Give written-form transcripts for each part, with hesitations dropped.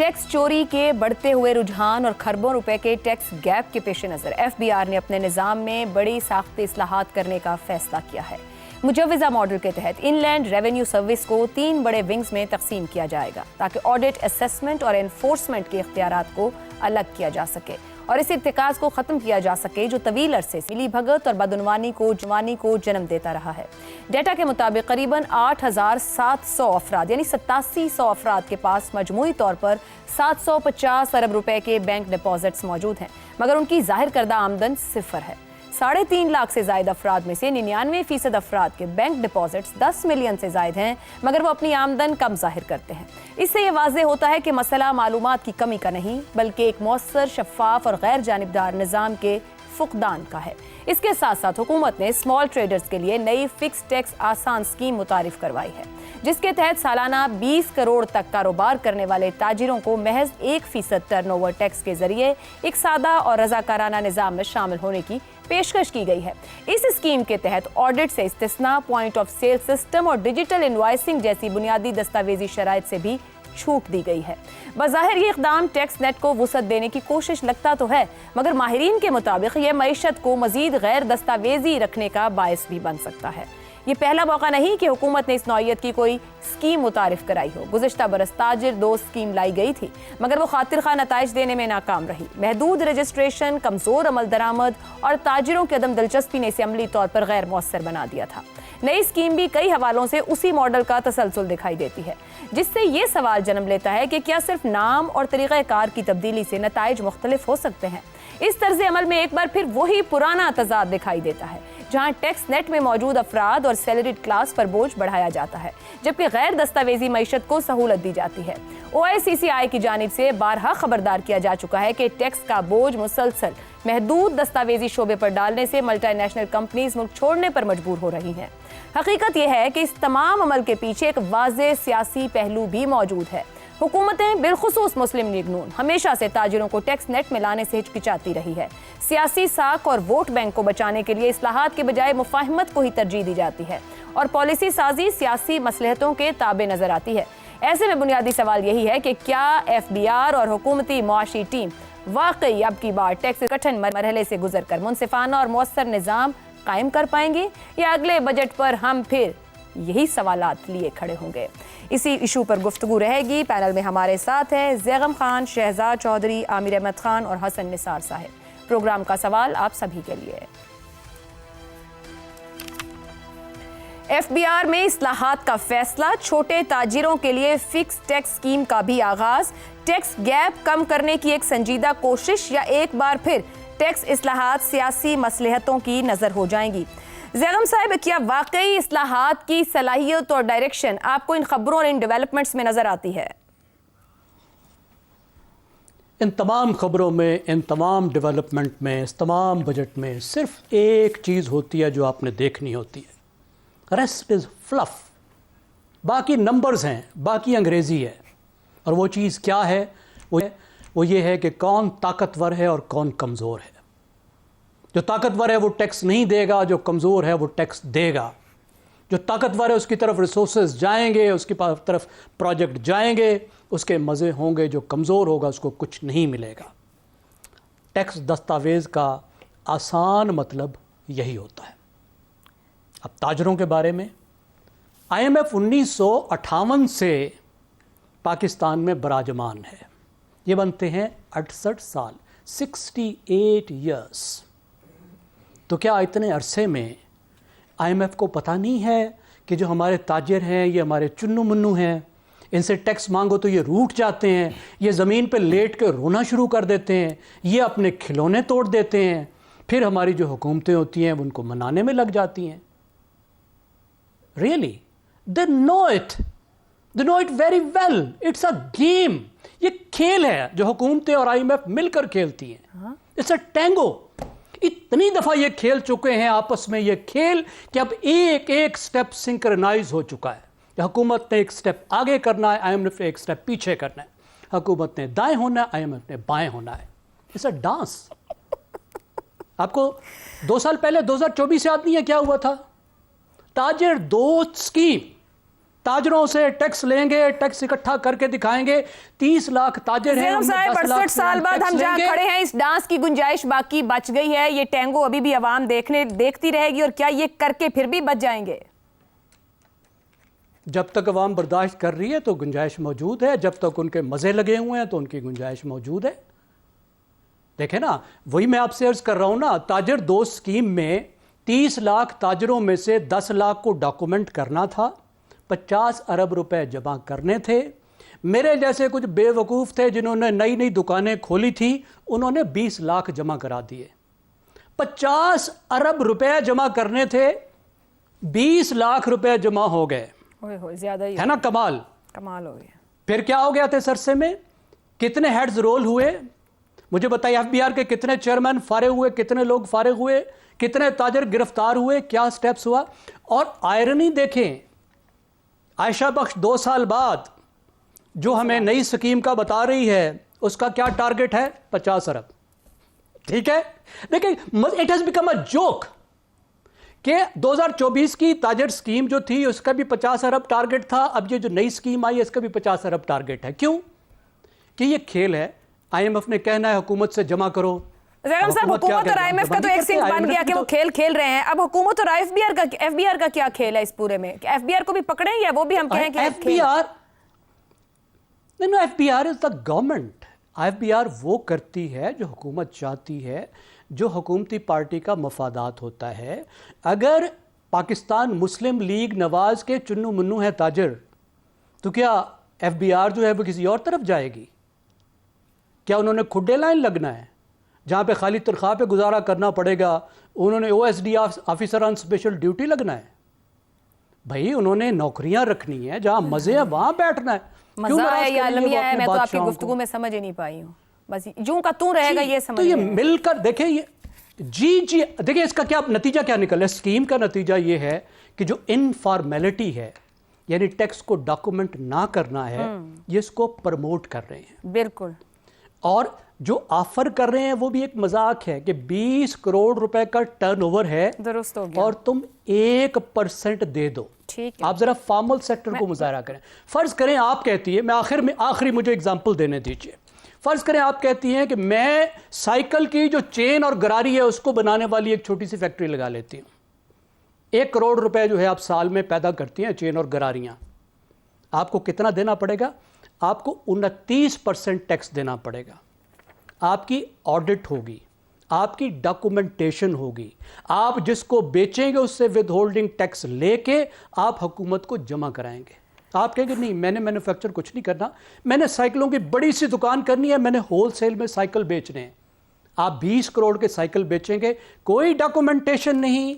Tax चोरी के बढ़ते हुए रुझान और खरबों रुपए के टैक्स गैप के पेश नज़र FBR ने अपने निज़ाम में बड़ी साख्ती इस्लाहात करने का फैसला किया है। मुजव्वज़ा मॉडल के तहत इनलैंड रेवेन्यू सर्विस को 3 बड़े विंग्स में तकसीम किया जाएगा ताकि ऑडिट, असेसमेंट और एनफोर्समेंट के इख्तियारात को अलग किया जा सके और इस इर्तिकाज़ को ख़त्म किया जा सके जो तवील अरसे से मिली भगत और बदउनवानी को जन्म देता रहा है। डेटा के मुताबिक करीबन 8,700 अफराद यानी 8700 अफराद के पास मजमूई तौर पर 750 अरब रुपए के बैंक डिपॉजिट्स मौजूद हैं, मगर उनकी जाहिर करदा आमदन सिफर है। 3.5 लाख से जायद अफराद में से 99% अफराद के बैंक डिपॉजिट्स 10 मिलियन से जायद हैं, मगर वो अपनी आमदन कम जाहिर करते हैं। इससे ये वाज़ेह होता है कि मसला मालूमात की कमी का नहीं बल्कि एक मौसर, शफ़ाफ और गैर जानिबदार निज़ाम के फुकदान का है। इसके साथ साथ हुकूमत ने स्मॉल ट्रेडर्स के लिए नई फिक्स टैक्स आसान स्कीम मुतारिफ करवाई है, जिसके तहत सालाना 20 करोड़ तक कारोबार करने वाले ताजिरों को महज 1% टर्नओवर टैक्स के जरिए एक सादा और रजाकाराना निज़ाम में शामिल होने की पेशकश की गई है। इस स्कीम के तहत ऑडिट से इस्तिस्ना, पॉइंट ऑफ सेल सिस्टम और डिजिटल इनवॉइसिंग जैसी बुनियादी दस्तावेजी शराइत से भी छूट दी गई है। बज़ाहिर ये इक़दाम टैक्स नेट को वुसअत देने की कोशिश लगता तो है, मगर माहिरीन के मुताबिक यह मईशत को मजीद गैर दस्तावेजी रखने का बायस भी बन सकता है। ये पहला मौका नहीं कि हुकूमत ने इस नौइयत की कोई स्कीम मुतारिफ कराई हो। गुज़िश्ता बरस ताजिर 2 स्कीम लाई गई थी, मगर वो खातिर खा नताइज देने में नाकाम रही। महदूद रजिस्ट्रेशन, कमज़ोर अमल दरामद और ताजिरों की अदम दिलचस्पी ने इसे अमली तौर पर गैर मौसर बना दिया था। नई स्कीम भी कई हवालों से उसी मॉडल का तसलसल दिखाई देती है, जिससे ये सवाल जन्म लेता है कि क्या सिर्फ नाम और तरीक़ाकार की तब्दीली से नताइज मुख्तलिफ हो सकते हैं। इस तर्ज अमल में एक बार फिर वही पुराना तजाद दिखाई देता है, जहां टैक्स नेट में मौजूद अफराद और सैलरीड क्लास पर बोझ बढ़ाया जाता है, जबकि गैर दस्तावेजी मईशत को सहूलत दी जाती है। OICCI की जानिब से बारहा खबरदार किया जा चुका है कि टैक्स का बोझ मुसलसल महदूद दस्तावेजी शोबे पर डालने से मल्टीनेशनल कंपनीज मुल्क छोड़ने पर मजबूर हो रही हैं। हकीकत यह है कि इस तमाम अमल के पीछे एक वाज़ेह सियासी पहलू भी मौजूद है। हुकूमतें बिलखुसूस मुस्लिम लीग नून हमेशा से ताजिरों को टैक्स नेट में लाने से हिचकिचाती रही है। सियासी साख और वोट बैंक को बचाने के लिए इस्लाहात के बजाय मुफाहमत को ही तरजीह दी जाती है और पॉलिसी साजी सियासी मसलहतों के ताबे नजर आती है। ऐसे में बुनियादी सवाल यही है कि क्या FBR और हुकूमती मुआशी टीम वाकई अब की बार टैक्स कठिन मरहले से गुजर कर मुनसिफाना और मौसर निज़ाम कायम कर पाएंगे, या अगले बजट पर हम फिर यही सवालात लिए खड़े होंगे। इसी इशू पर गुफ्तगू रहेगी। पैनल में हमारे साथ हैं ज़ैगम खान, शहजाद चौधरी, आमिर अहमद खान और हसन निसार साहब। प्रोग्राम का सवाल आप सभी के लिए। FBR में इस्लाहात का फैसला, छोटे ताजिरों के लिए फिक्स टैक्स स्कीम का भी आगाज, टैक्स गैप कम करने की एक संजीदा कोशिश, या एक बार फिर टैक्स इस्लाहात सियासी मसलहतों की नजर हो जाएंगी। ज़ैगम साहब, क्या वाकई इस्लाहात की सलाहियत और डायरेक्शन आपको इन खबरों और इन डेवलपमेंट्स में नजर आती है? इन तमाम खबरों में, इन तमाम डेवलपमेंट में, इस तमाम बजट में सिर्फ एक चीज़ होती है जो आपने देखनी होती है। Rest is fluff. बाकी नंबर्स हैं, बाकी अंग्रेज़ी है। और वो चीज़ क्या है? वो ये है कि कौन ताकतवर है और कौन कमज़ोर है। जो ताकतवर है वो टैक्स नहीं देगा, जो कमज़ोर है वो टैक्स देगा। जो ताकतवर है उसकी तरफ रिसोर्सेज जाएंगे, उसकी तरफ प्रोजेक्ट जाएंगे, उसके मज़े होंगे। जो कमज़ोर होगा उसको कुछ नहीं मिलेगा। टैक्स दस्तावेज़ का आसान मतलब यही होता है। अब ताजरों के बारे में, IMF 1958 से पाकिस्तान में बराजमान है। ये बनते हैं 68 साल, 68 ईयर्स। तो क्या इतने अरसे में IMF को पता नहीं है कि जो हमारे ताजिर हैं ये हमारे चुन्नू मुन्नू हैं, इनसे टैक्स मांगो तो ये रूठ जाते हैं, ये ज़मीन पे लेट के रोना शुरू कर देते हैं, ये अपने खिलौने तोड़ देते हैं, फिर हमारी जो हुकूमतें होती हैं उनको मनाने में लग जाती हैं। Really? They know it. They know it very well. It's a game. ये खेल है जो हुकूमतें और IMF मिलकर खेलती हैं। It's a tango. इतनी दफ़ा ये खेल चुके हैं आपस में ये खेल कि अब एक एक स्टेप सिंक्रनाइज हो चुका है। हुकूमत ने एक स्टेप आगे करना है, IMF ने एक स्टेप पीछे करना है। हुकूमत ने दाएं होना है, IMF ने बाएं होना है। It's a dance. आपको 2 साल पहले 2024 याद नहीं है क्या हुआ था? ताजिर दोस्त स्कीम ताजरों से टैक्स लेंगे, टैक्स इकट्ठा करके दिखाएंगे। 30 लाख ताजर हैं, ज़ेगम साहब 68 साल बाद हम जहां खड़े हैं, इस डांस की गुंजाइश बाकी बच गई है? ये टैंगो अभी भी आवाम देखती रहेगी, और क्या ये करके फिर भी बच जाएंगे? जब तक अवाम बर्दाश्त कर रही है तो गुंजाइश मौजूद है, जब तक उनके मज़े लगे हुए हैं तो उनकी गुंजाइश मौजूद है। देखें ना, वही मैं आपसे अर्ज कर रहा हूं ना, ताजर दोस्त स्कीम में 30 लाख ताजरों में से 10 लाख को डॉक्यूमेंट करना था, 50 अरब रुपए जमा करने थे। मेरे जैसे कुछ बेवकूफ़ थे जिन्होंने नई नई दुकानें खोली थी, उन्होंने 20 लाख जमा करा दिए। 50 अरब रुपए जमा करने थे, 20 लाख रुपए जमा हो गए। ज्यादा ही है ना कमाल? कमाल हो गया। फिर क्या हो गया थे सरसे में? कितने हेड्स रोल हुए मुझे बताइए? एफबीआर के कितने चेयरमैन फारिग हुए, कितने लोग फारिग हुए, कितने ताजर गिरफ्तार हुए, क्या स्टेप्स हुआ? और आयरनी देखें, आयशा बख्श 2 साल बाद जो हमें नई स्कीम का बता रही है, उसका क्या टारगेट है? 50 अरब। ठीक है, लेकिन it has become a joke कि 2024 की ताजर स्कीम जो थी उसका भी 50 अरब टारगेट था, अब ये जो नई स्कीम आई है इसका भी 50 अरब टारगेट है। क्यों? कि ये खेल है। आईएमएफ ने कहना है हुकूमत से जमा करो। ज़ेगम साहब, हुकूमत और आईएमएफ का तो एक सीन बन गया कि वो खेल खेल रहे हैं। अब हुकूमत और एफबीआर का क्या खेल है इस पूरे में? एफबीआर को भी पकड़े या वो भी हम कहें कि एफबीआर? नहीं, FBR is the government. FBR वो करती है जो हुकूमत चाहती है, जो हुकूमती पार्टी का मफादात होता है। अगर पाकिस्तान मुस्लिम लीग नवाज के चुन्नू मुन्नू है ताजर, तो क्या एफबीआर जो है वो किसी और तरफ जाएगी? क्या उन्होंने खुड्डे लाइन लगना है जहां पे खाली तनख्वाह पे गुजारा करना पड़ेगा? उन्होंने OSD officer on special duty लगना है? भाई उन्होंने नौकरियां रखनी है, जहां मजे है वहां बैठना है। मजा है या अलमिया है, मैं तो आपकी गुफ्तगू में समझ ही नहीं पाई हूँ। बस यूं का तू रहेगा ये समझ। तो ये मिलकर देखें, ये जी देखिए इसका क्या नतीजा क्या निकला? स्कीम का नतीजा ये है कि जो इनफॉर्मेलिटी है, यानी टैक्स को डॉक्यूमेंट ना करना है, ये इसको प्रमोट कर रहे हैं। बिल्कुल। और जो ऑफर कर रहे हैं वो भी एक मजाक है कि 20 करोड़ रुपए का टर्नओवर है, दुरुस्त हो गया, और तुम 1% दे दो। ठीक है। आप जरा फॉर्मल सेक्टर को मुजाहरा करें। फर्ज करें आप कहती है, मैं आखिरी मुझे एग्जांपल देने दीजिए। फर्ज करें आप कहती हैं कि मैं साइकिल की जो चेन और गरारी है उसको बनाने वाली एक छोटी सी फैक्ट्री लगा लेती हूँ। 1 करोड़ रुपए जो है आप साल में पैदा करती हैं चेन और गरारियां। आपको कितना देना पड़ेगा? आपको 29% टैक्स देना पड़ेगा। आपकी ऑडिट होगी, आपकी डॉक्यूमेंटेशन होगी, आप जिसको बेचेंगे उससे विद होल्डिंग टैक्स लेके आप हुकूमत को जमा कराएंगे। आप कहेंगे नहीं, मैंने मैन्युफैक्चर कुछ नहीं करना, मैंने साइकिलों की बड़ी सी दुकान करनी है, मैंने होलसेल में साइकिल बेचने हैं। आप 20 करोड़ के साइकिल बेचेंगे, कोई डॉक्यूमेंटेशन नहीं,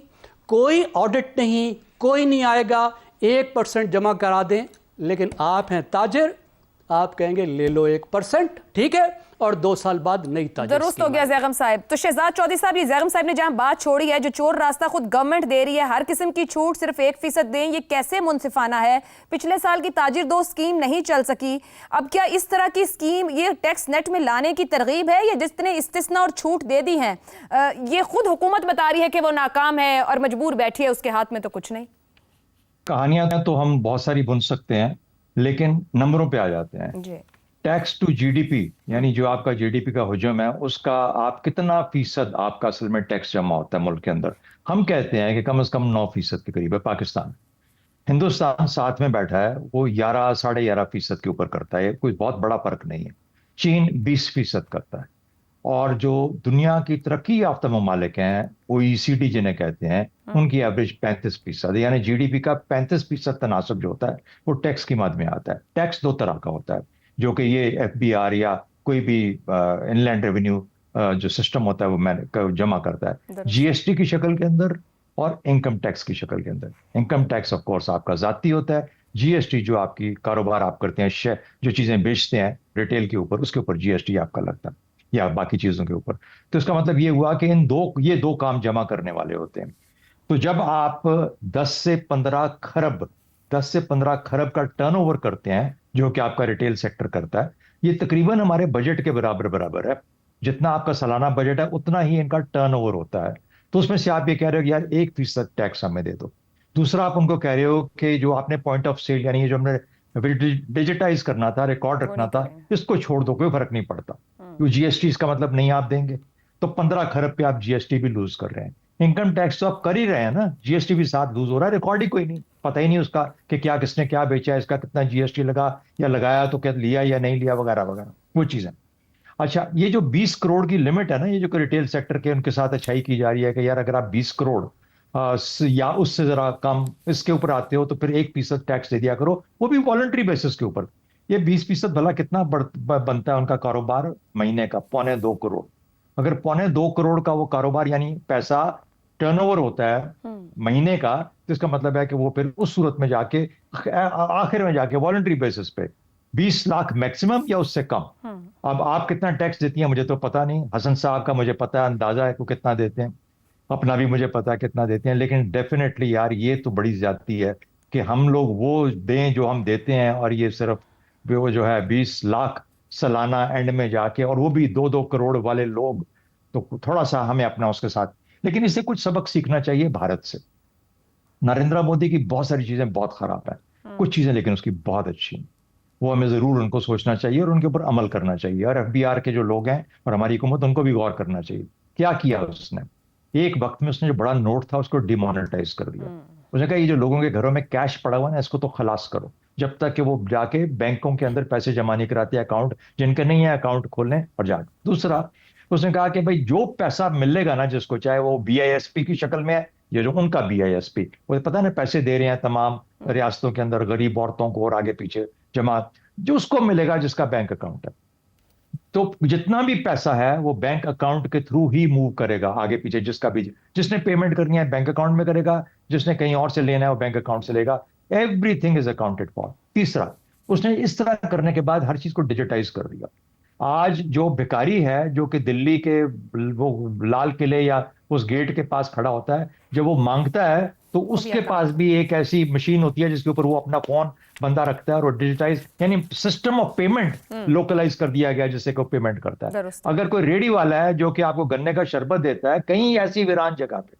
कोई ऑडिट नहीं, कोई नहीं आएगा, 1% जमा करा दें। लेकिन आप हैं ताजिर, आप कहेंगे ले लो 1%, ठीक है, और 2 साल बाद नई ताजिर। दुरुस्त हो गया ज़ेगम साहब। तो शहजाद चौधरी साहब, ये ज़ेगम साहब ने जहां बात छोड़ी है, जो चोर रास्ता खुद गवर्नमेंट दे रही है, हर किस्म की छूट सिर्फ 1% दें, ये कैसे मुनसिफाना है? पिछले साल की ताजिर दो स्कीम नहीं चल सकी, अब क्या इस तरह की स्कीम ये टैक्स नेट में लाने की तरगीब है, या जिसने इस्तिस्ना और छूट दे दी है ये खुद हुकूमत बता रही है कि वो नाकाम है और मजबूर बैठी है, उसके हाथ में तो कुछ नहीं? कहानियां तो हम बहुत सारी बुन सकते हैं, लेकिन नंबरों पे आ जाते हैं जी। टैक्स टू जीडीपी, यानी जो आपका जीडीपी का हुजूम है, उसका आप कितना फीसद आपका असल में टैक्स जमा होता है मुल्क के अंदर? हम कहते हैं कि कम से कम 9% के करीब है पाकिस्तान। हिंदुस्तान साथ में बैठा है, वो 11 साढ़े 11% के ऊपर करता है, कोई बहुत बड़ा फर्क नहीं है। चीन 20% करता है, और जो दुनिया की तरक्की याफ्ता ममालिक हैं, OECD जिन्हें कहते हैं, उनकी एवरेज 35%, यानी जीडीपी का 35% तनासब जो होता है वो टैक्स की मद में आता है। टैक्स 2 तरह का होता है, जो कि ये एफबीआर या कोई भी इनलैंड रेवेन्यू जो सिस्टम होता है वो जमा करता है, जीएसटी की शक्ल के अंदर और इनकम टैक्स की शक्ल के अंदर। इनकम टैक्स ऑफ कोर्स आपका जाती होता है, जीएसटी जो आपकी कारोबार आप करते हैं, जो चीजें बेचते हैं रिटेल के ऊपर, उसके ऊपर जीएसटी आपका लगता है, या बाकी चीजों के ऊपर। तो इसका मतलब ये हुआ कि ये दो काम जमा करने वाले होते हैं। तो जब आप 10 से 15 खरब का टर्नओवर करते हैं, जो कि आपका रिटेल सेक्टर करता है, ये तकरीबन हमारे बजट के बराबर है। जितना आपका सालाना बजट है उतना ही इनका टर्नओवर होता है। तो उसमें से आप ये कह रहे हो कि यार 1% टैक्स हमें दे दो, दूसरा आप उनको कह रहे हो कि जो आपने पॉइंट ऑफ सेल यानी ये जो हमने डिजिटाइज करना था, रिकॉर्ड वो रखना नहीं था, करेंगे। इसको छोड़ दो, कोई फर्क नहीं पड़ता। क्यों जीएसटी इसका मतलब नहीं आप देंगे, तो 15 खरब पे आप जीएसटी भी लूज कर रहे हैं। इनकम टैक्स तो आप कर ही रहे हैं ना, जीएसटी भी साथ लूज हो रहा है, रिकॉर्ड ही कोई नहीं, पता ही नहीं उसका कि क्या किसने क्या बेचा, इसका कितना जीएसटी लगा, या लगाया तो क्या लिया या नहीं लिया, वगैरह वगैरह वो चीजें। अच्छा, ये जो 20 करोड़ की लिमिट है ना, ये जो रिटेल सेक्टर के उनके साथ अच्छाई की जा रही है कि यार अगर आप 20 करोड़ या उससे जरा कम इसके ऊपर आते हो तो फिर 1% टैक्स दे दिया करो, वो भी वॉलंटरी बेसिस के ऊपर। ये 20% भला कितना बनता है उनका कारोबार महीने का? 2.25 करोड़। अगर 2.25 करोड़ का वो कारोबार यानी पैसा टर्नओवर होता है महीने का, तो इसका मतलब है कि वो फिर उस सूरत में जाके आखिर में जाके वॉलंटरी बेसिस पे 20 लाख मैक्सिमम या उससे कम। अब आप कितना टैक्स देती हैं मुझे तो पता नहीं, हसन साहब का मुझे पता है, अंदाजा है कि वो कितना देते हैं, अपना भी मुझे पता है कितना देते हैं, लेकिन डेफिनेटली यार ये तो बड़ी ज्यादती है कि हम लोग वो दें जो हम देते हैं, और ये सिर्फ वो जो है 20 लाख सालाना एंड में जाके, और वो भी 2-2 करोड़ वाले लोग। तो थोड़ा सा हमें अपना उसके साथ, लेकिन इससे कुछ सबक सीखना चाहिए भारत से। नरेंद्र मोदी की बहुत सारी चीजें बहुत खराब है, कुछ चीजें लेकिन उसकी बहुत अच्छी हैं। वो हमें जरूर उनको सोचना चाहिए और उनके ऊपर अमल करना चाहिए, और एफबीआर के जो लोग हैं और हमारी हुकूमत, उनको भी गौर करना चाहिए। क्या किया उसने? एक वक्त में उसने जो बड़ा नोट था उसको डिमोनेटाइज कर दिया। उसने कहा ये जो लोगों के घरों में कैश पड़ा हुआ है ना, इसको तो खलास करो, जब तक कि वो जाके बैंकों के अंदर पैसे जमा नहीं कराते, अकाउंट जिनके नहीं है अकाउंट खोलने और जाके। दूसरा, उसने कहा कि भाई जो पैसा मिलेगा ना जिसको, चाहे वो बीआईएसपी की शक्ल में है, ये जो उनका बीआईएसपी, वो पता ना पैसे दे रहे हैं तमाम रियासतों के अंदर गरीब औरतों को और आगे पीछे जमा, जो उसको मिलेगा जिसका बैंक अकाउंट है, तो जितना भी पैसा है वो बैंक अकाउंट के थ्रू ही मूव करेगा आगे पीछे, जिसका भी, जिसने पेमेंट करनी है बैंक अकाउंट में करेगा, जिसने कहीं और से लेना है वो बैंक अकाउंट से लेगा। Everything is accounted for. तीसरा, उसने इस तरह करने के बाद हर चीज को डिजिटाइज कर दिया। आज जो भिखारी है जो कि दिल्ली के वो लाल किले या उस गेट के पास खड़ा होता है, जब वो मांगता है तो वो भी उसके अकाउंट। पास भी एक ऐसी मशीन होती है जिसके ऊपर वो अपना फोन बंदा रखता है, और वो डिजिटाइज यानी सिस्टम ऑफ पेमेंट लोकलाइज कर दिया गया जिससे कोई पेमेंट करता है। दुरुस्त। अगर कोई रेडी वाला है जो कि आपको गन्ने का शरबत देता है कहीं ऐसी वीरान जगह पे,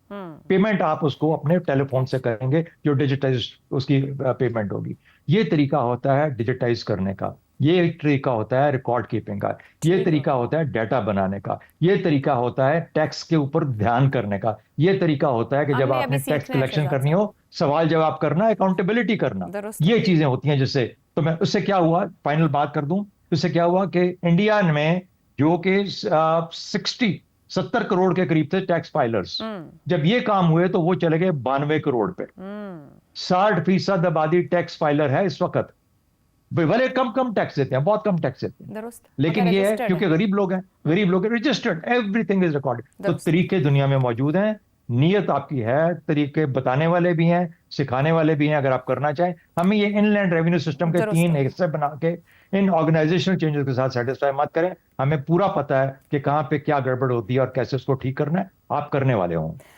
पेमेंट आप उसको अपने टेलीफोन से करेंगे, जो डिजिटाइज उसकी पेमेंट होगी। ये तरीका होता है डिजिटाइज करने का, ये एक तरीका होता है रिकॉर्ड कीपिंग का, ये ठीक है। तरीका होता है डाटा बनाने का, ये तरीका होता है टैक्स के ऊपर ध्यान करने का, ये तरीका होता है कि जब हमने अभी आपने टैक्स सीखना है कलेक्शन शहजाद करनी साहब। हो, सवाल जवाब करना, अकाउंटेबिलिटी करना, दुरुस्त। ये चीजें होती हैं जिससे। तो मैं उससे क्या हुआ, फाइनल बात कर दूं, उससे क्या हुआ कि इंडिया में जो कि 70 करोड़ के करीब थे टैक्स फाइलर्स, जब ये काम हुए तो वो चले गए 92 करोड़ पे। 60% आबादी टैक्स फाइलर है इस वक्त। भले कम कम टैक्स देते हैं, बहुत कम टैक्स देते हैं, दुरुस्त। लेकिन मगर ये है रजिस्टर्ड क्योंकि है। गरीब लोग हैं, गरीब लोग रजिस्टर्ड, एवरीथिंग इज रिकॉर्डेड। तो दुरुस्त। तरीके दुनिया में मौजूद हैं, नीयत आपकी है, तरीके बताने वाले भी हैं, सिखाने वाले भी हैं, अगर आप करना चाहें। हमें ये इनलैंड रेवेन्यू सिस्टम के दुरुस्त 3 है। हिस्से बना के इन ऑर्गेनाइजेशनल चेंजेस के साथ सेटिस्फाई मत करें। हमें पूरा पता है कि कहाँ पे क्या गड़बड़ होती है और कैसे उसको ठीक करना है, आप करने वाले हों।